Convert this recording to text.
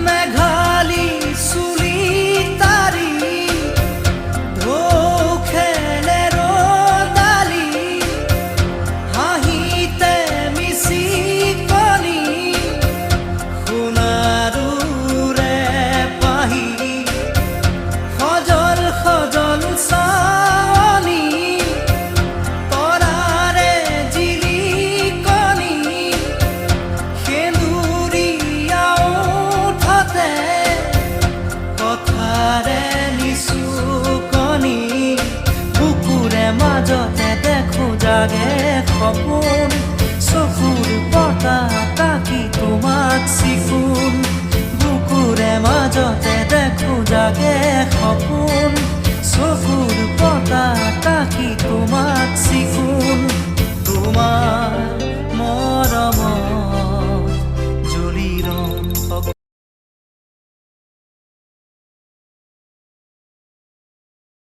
মেঘালী চুলি তাৰি ঢৌ খেলে ৰ'দালি হাঁহিতে মিচিকনি সোণাৰুৰে পাহি সজল সজল চাৱনি তৰাৰে জিলিকনি সেন্দুৰীয়া ওঠতে কথাৰে নিচুকনি বুকুৰে মাজতে দেখো জাগে সপোন চকুৰ পতা তাকি তোমাক চিকুণ বুকুৰে মাজতে দেখো জাগে সপোন চকুৰ পতা তাকি তোমাক চিকুণ তোমাৰ মৰমৰ